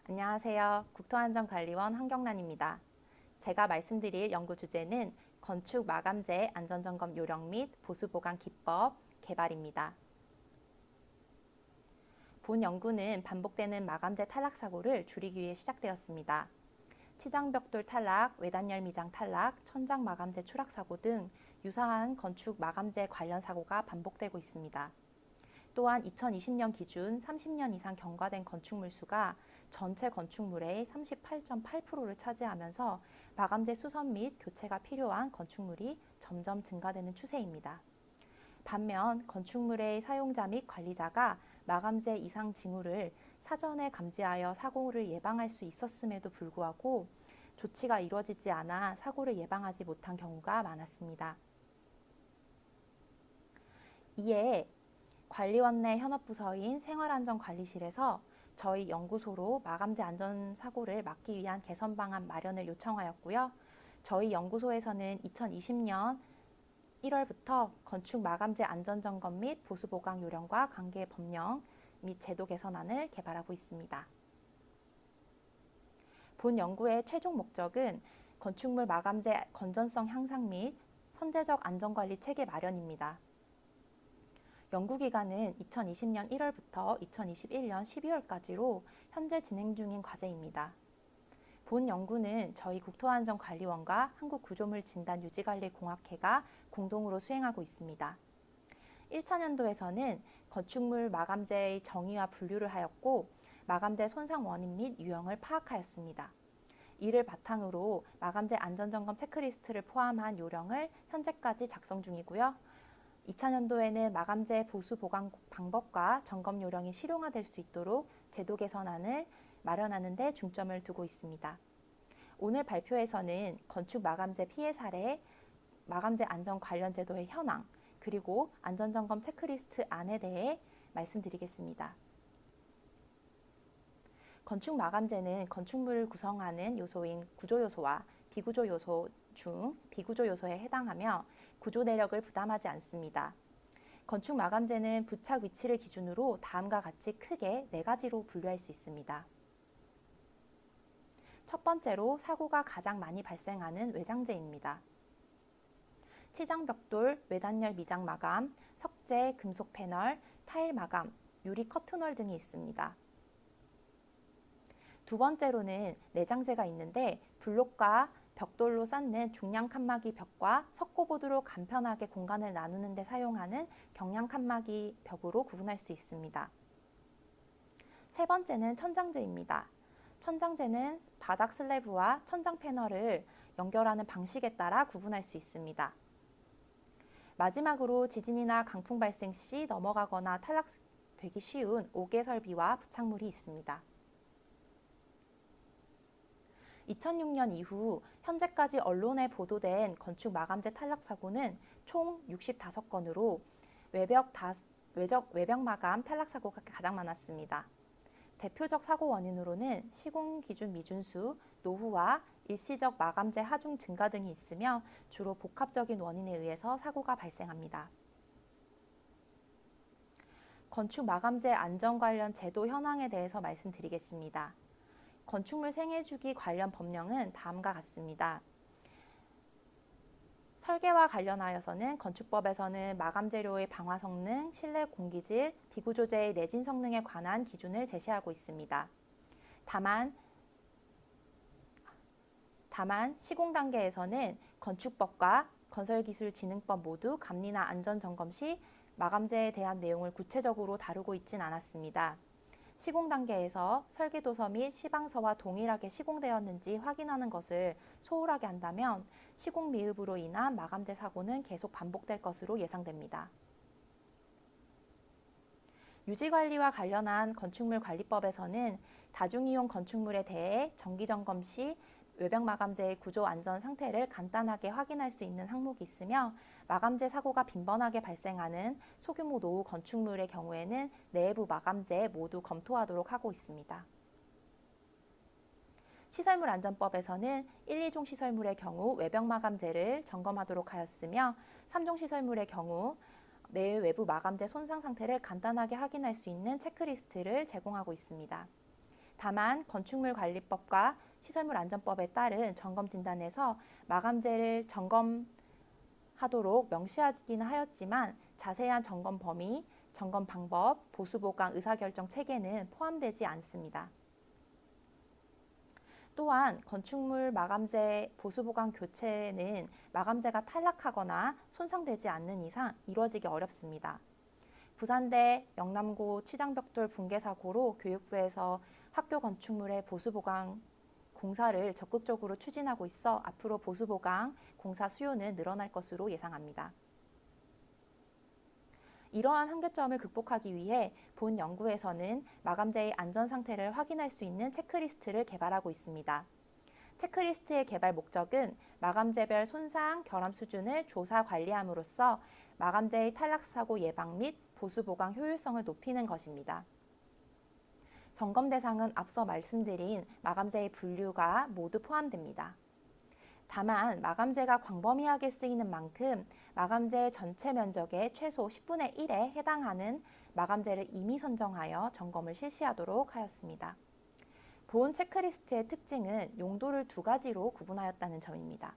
안녕하세요. 국토안전관리원 황경란입니다. 제가 말씀드릴 연구 주제는 건축 마감재 안전점검 요령 및 보수보강 기법 개발입니다. 본 연구는 반복되는 마감재 탈락 사고를 줄이기 위해 시작되었습니다. 치장벽돌 탈락, 외단열 미장 탈락, 천장 마감재 추락 사고 등 유사한 건축 마감재 관련 사고가 반복되고 있습니다. 또한 2020년 기준 30년 이상 경과된 건축물 수가 전체 건축물의 38.8%를 차지하면서 마감재 수선 및 교체가 필요한 건축물이 점점 증가되는 추세입니다. 반면 건축물의 사용자 및 관리자가 마감재 이상 징후를 사전에 감지하여 사고를 예방할 수 있었음에도 불구하고 조치가 이루어지지 않아 사고를 예방하지 못한 경우가 많았습니다. 이에 관리원 내 현업부서인 생활안전관리실에서 저희 연구소로 마감재 안전사고를 막기 위한 개선 방안 마련을 요청하였고요. 저희 연구소에서는 2020년 1월부터 건축 마감재 안전점검 및 보수보강 요령과 관계 법령 및 제도 개선안을 개발하고 있습니다. 본 연구의 최종 목적은 건축물 마감재 건전성 향상 및 선제적 안전관리 체계 마련입니다. 연구기간은 2020년 1월부터 2021년 12월까지로 현재 진행 중인 과제입니다. 본 연구는 저희 국토안전관리원과 한국구조물진단유지관리공학회가 공동으로 수행하고 있습니다. 1차 년도에서는 건축물 마감재의 정의와 분류를 하였고 마감재 손상 원인 및 유형을 파악하였습니다. 이를 바탕으로 마감재 안전점검 체크리스트를 포함한 요령을 현재까지 작성 중이고요. 2차 년도에는 마감재 보수 보강 방법과 점검 요령이 실용화될 수 있도록 제도 개선안을 마련하는 데 중점을 두고 있습니다. 오늘 발표에서는 건축 마감재 피해 사례, 마감재 안전 관련 제도의 현황, 그리고 안전점검 체크리스트 안에 대해 말씀드리겠습니다. 건축 마감재는 건축물을 구성하는 요소인 구조 요소와 비구조 요소 중 비구조 요소에 해당하며 구조 내력을 부담하지 않습니다. 건축 마감재는 부착 위치를 기준으로 다음과 같이 크게 4가지로 분류할 수 있습니다. 첫 번째로 사고가 가장 많이 발생하는 외장재입니다. 치장벽돌, 외단열 미장 마감, 석재, 금속 패널, 타일 마감, 유리 커튼홀 등이 있습니다. 두 번째로는 내장재가 있는데 블록과 벽돌로 쌓는 중량 칸막이 벽과 석고보드로 간편하게 공간을 나누는 데 사용하는 경량 칸막이 벽으로 구분할 수 있습니다. 세 번째는 천장재입니다. 천장재는 바닥 슬래브와 천장 패널을 연결하는 방식에 따라 구분할 수 있습니다. 마지막으로 지진이나 강풍 발생 시 넘어가거나 탈락되기 쉬운 옥외 설비와 부착물이 있습니다. 2006년 이후 현재까지 언론에 보도된 건축 마감재 탈락 사고는 총 65건으로 외벽 마감 탈락 사고가 가장 많았습니다. 대표적 사고 원인으로는 시공 기준 미준수, 노후화, 일시적 마감재 하중 증가 등이 있으며 주로 복합적인 원인에 의해서 사고가 발생합니다. 건축 마감재 안전 관련 제도 현황에 대해서 말씀드리겠습니다. 건축물 생애주기 관련 법령은 다음과 같습니다. 설계와 관련하여서는 건축법에서는 마감재료의 방화 성능, 실내 공기질, 비구조재의 내진 성능에 관한 기준을 제시하고 있습니다. 다만 시공 단계에서는 건축법과 건설기술진흥법 모두 감리나 안전점검 시 마감재에 대한 내용을 구체적으로 다루고 있진 않았습니다. 시공 단계에서 설계도서 및 시방서와 동일하게 시공되었는지 확인하는 것을 소홀하게 한다면 시공 미흡으로 인한 마감재 사고는 계속 반복될 것으로 예상됩니다. 유지관리와 관련한 건축물관리법에서는 다중이용 건축물에 대해 정기점검 시 외벽 마감재의 구조 안전 상태를 간단하게 확인할 수 있는 항목이 있으며 마감재 사고가 빈번하게 발생하는 소규모 노후 건축물의 경우에는 내부 마감재 모두 검토하도록 하고 있습니다. 시설물 안전법에서는 1, 2종 시설물의 경우 외벽 마감재를 점검하도록 하였으며 3종 시설물의 경우 내 외부 마감재 손상 상태를 간단하게 확인할 수 있는 체크리스트를 제공하고 있습니다. 다만 건축물관리법과 시설물안전법에 따른 점검 진단에서 마감재를 점검하도록 명시하기는 하였지만 자세한 점검 범위, 점검 방법, 보수보강 의사결정 체계는 포함되지 않습니다. 또한 건축물 마감재 보수보강 교체는 마감재가 탈락하거나 손상되지 않는 이상 이루어지기 어렵습니다. 부산대 영남고 치장벽돌 붕괴 사고로 교육부에서 학교 건축물의 보수보강 공사를 적극적으로 추진하고 있어 앞으로 보수보강 공사 수요는 늘어날 것으로 예상합니다. 이러한 한계점을 극복하기 위해 본 연구에서는 마감재의 안전 상태를 확인할 수 있는 체크리스트를 개발하고 있습니다. 체크리스트의 개발 목적은 마감재별 손상, 결함 수준을 조사 관리함으로써 마감재의 탈락 사고 예방 및 보수 보강 효율성을 높이는 것입니다. 점검 대상은 앞서 말씀드린 마감재의 분류가 모두 포함됩니다. 다만 마감재가 광범위하게 쓰이는 만큼 마감재 전체 면적의 최소 10분의 1에 해당하는 마감재를 이미 선정하여 점검을 실시하도록 하였습니다. 본 체크리스트의 특징은 용도를 두 가지로 구분하였다는 점입니다.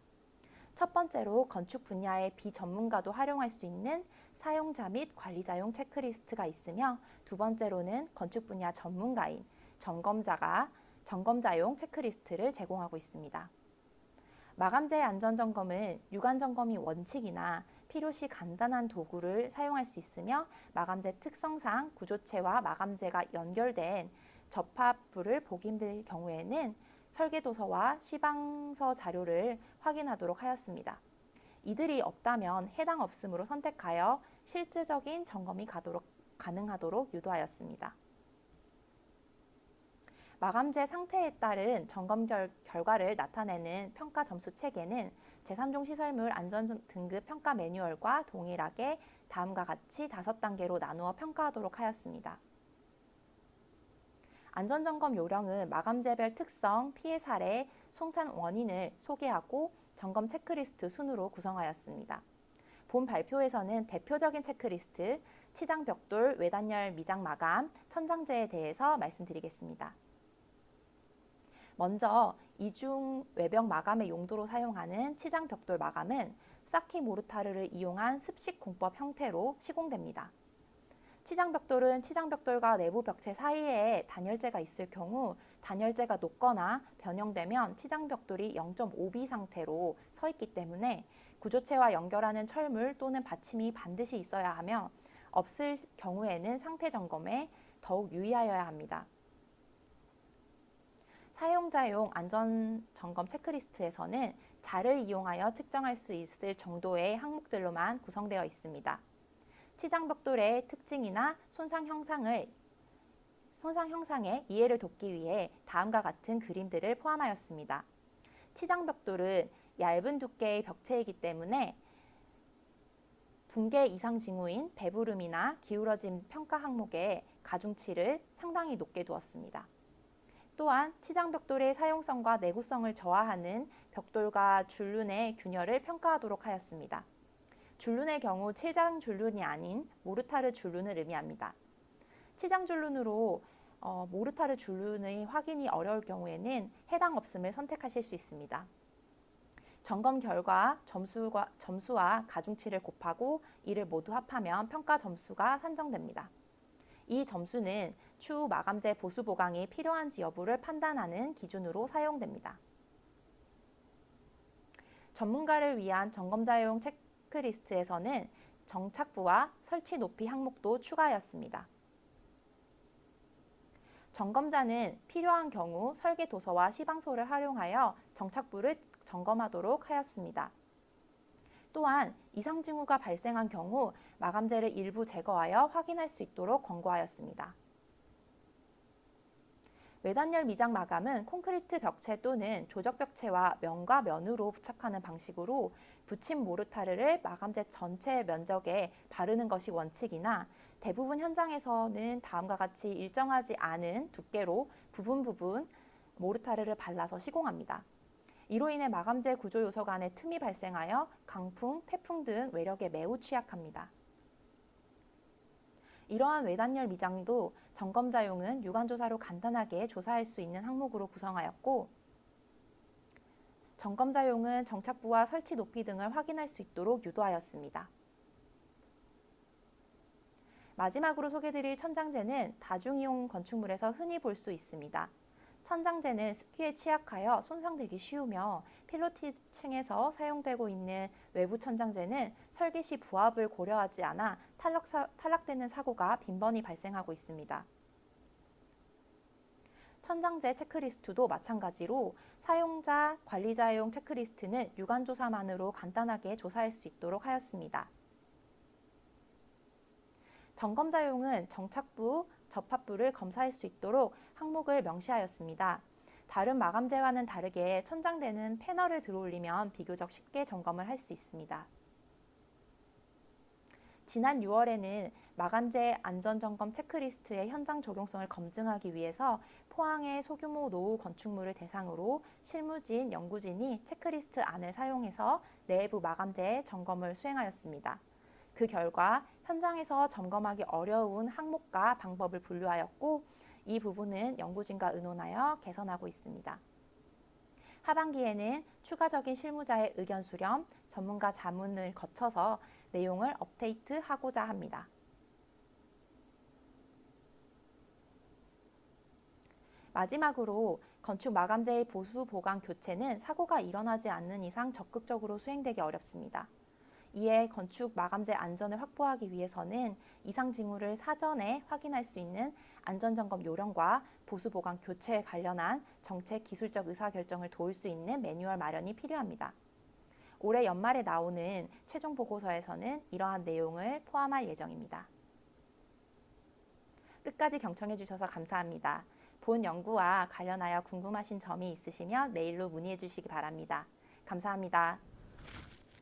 첫 번째로 건축 분야의 비전문가도 활용할 수 있는 사용자 및 관리자용 체크리스트가 있으며 두 번째로는 건축 분야 전문가인 점검자용 체크리스트를 제공하고 있습니다. 마감재 안전점검은 유관점검이 원칙이나 필요시 간단한 도구를 사용할 수 있으며 마감재 특성상 구조체와 마감재가 연결된 접합부를 보기 힘들 경우에는 설계도서와 시방서 자료를 확인하도록 하였습니다. 이들이 없다면 해당 없음으로 선택하여 실질적인 점검이 가능하도록 유도하였습니다. 마감재 상태에 따른 점검 결과를 나타내는 평가 점수 체계는 제3종 시설물 안전 등급 평가 매뉴얼과 동일하게 다음과 같이 5단계로 나누어 평가하도록 하였습니다. 안전점검 요령은 마감재별 특성, 피해 사례, 손상 원인을 소개하고 점검 체크리스트 순으로 구성하였습니다. 본 발표에서는 대표적인 체크리스트, 치장 벽돌, 외단열 미장 마감, 천장재에 대해서 말씀드리겠습니다. 먼저 이중 외벽 마감의 용도로 사용하는 치장 벽돌 마감은 쌓기 모르타르를 이용한 습식 공법 형태로 시공됩니다. 치장 벽돌은 치장 벽돌과 내부 벽체 사이에 단열재가 있을 경우 단열재가 녹거나 변형되면 치장 벽돌이 0.5B 상태로 서 있기 때문에 구조체와 연결하는 철물 또는 받침이 반드시 있어야 하며 없을 경우에는 상태 점검에 더욱 유의하여야 합니다. 사용자용 안전점검 체크리스트에서는 자를 이용하여 측정할 수 있을 정도의 항목들로만 구성되어 있습니다. 치장벽돌의 특징이나 손상 형상에 이해를 돕기 위해 다음과 같은 그림들을 포함하였습니다. 치장벽돌은 얇은 두께의 벽체이기 때문에 붕괴 이상 징후인 배부름이나 기울어짐 평가 항목에 가중치를 상당히 높게 두었습니다. 또한 치장벽돌의 사용성과 내구성을 저하하는 벽돌과 줄눈의 균열을 평가하도록 하였습니다. 줄눈의 경우 치장 줄눈이 아닌 모르타르 줄눈을 의미합니다. 치장 줄눈으로 모르타르 줄눈의 확인이 어려울 경우에는 해당 없음을 선택하실 수 있습니다. 점검 결과 점수와 가중치를 곱하고 이를 모두 합하면 평가 점수가 산정됩니다. 이 점수는 추후 마감재 보수 보강이 필요한지 여부를 판단하는 기준으로 사용됩니다. 전문가를 위한 점검자용 체크리스트에서는 정착부와 설치 높이 항목도 추가하였습니다. 점검자는 필요한 경우 설계 도서와 시방서를 활용하여 정착부를 점검하도록 하였습니다. 또한 이상 징후가 발생한 경우 마감재를 일부 제거하여 확인할 수 있도록 권고하였습니다. 외단열 미장 마감은 콘크리트 벽체 또는 조적 벽체와 면과 면으로 부착하는 방식으로 붙임 모르타르를 마감재 전체 면적에 바르는 것이 원칙이나 대부분 현장에서는 다음과 같이 일정하지 않은 두께로 부분 모르타르를 발라서 시공합니다. 이로 인해 마감재 구조 요소 간의 틈이 발생하여 강풍, 태풍 등 외력에 매우 취약합니다. 이러한 외단열 미장도 점검자용은 유관조사로 간단하게 조사할 수 있는 항목으로 구성하였고, 점검자용은 정착부와 설치 높이 등을 확인할 수 있도록 유도하였습니다. 마지막으로 소개드릴 천장재는 다중이용 건축물에서 흔히 볼 수 있습니다. 천장재는 습기에 취약하여 손상되기 쉬우며 필로티층에서 사용되고 있는 외부 천장재는 설계 시 부합을 고려하지 않아 탈락되는 사고가 빈번히 발생하고 있습니다. 천장재 체크리스트도 마찬가지로 사용자, 관리자용 체크리스트는 유관조사만으로 간단하게 조사할 수 있도록 하였습니다. 점검자용은 정착부, 접합부를 검사할 수 있도록 항목을 명시하였습니다. 다른 마감재와는 다르게 천장재는 패널을 들어올리면 비교적 쉽게 점검을 할 수 있습니다. 지난 6월에는 마감재 안전점검 체크리스트의 현장 적용성을 검증하기 위해서 포항의 소규모 노후 건축물을 대상으로 실무진, 연구진이 체크리스트 안을 사용해서 내부 마감재 점검을 수행하였습니다. 그 결과 현장에서 점검하기 어려운 항목과 방법을 분류하였고, 이 부분은 연구진과 의논하여 개선하고 있습니다. 하반기에는 추가적인 실무자의 의견 수렴, 전문가 자문을 거쳐서 내용을 업데이트하고자 합니다. 마지막으로 건축 마감재의 보수 보강 교체는 사고가 일어나지 않는 이상 적극적으로 수행되기 어렵습니다. 이에 건축 마감재 안전을 확보하기 위해서는 이상 징후를 사전에 확인할 수 있는 안전점검 요령과 보수 보강 교체에 관련한 정책 기술적 의사결정을 도울 수 있는 매뉴얼 마련이 필요합니다. 올해 연말에 나오는 최종 보고서에서는 이러한 내용을 포함할 예정입니다. 끝까지 경청해 주셔서 감사합니다. 본 연구와 관련하여 궁금하신 점이 있으시면 메일로 문의해 주시기 바랍니다. 감사합니다.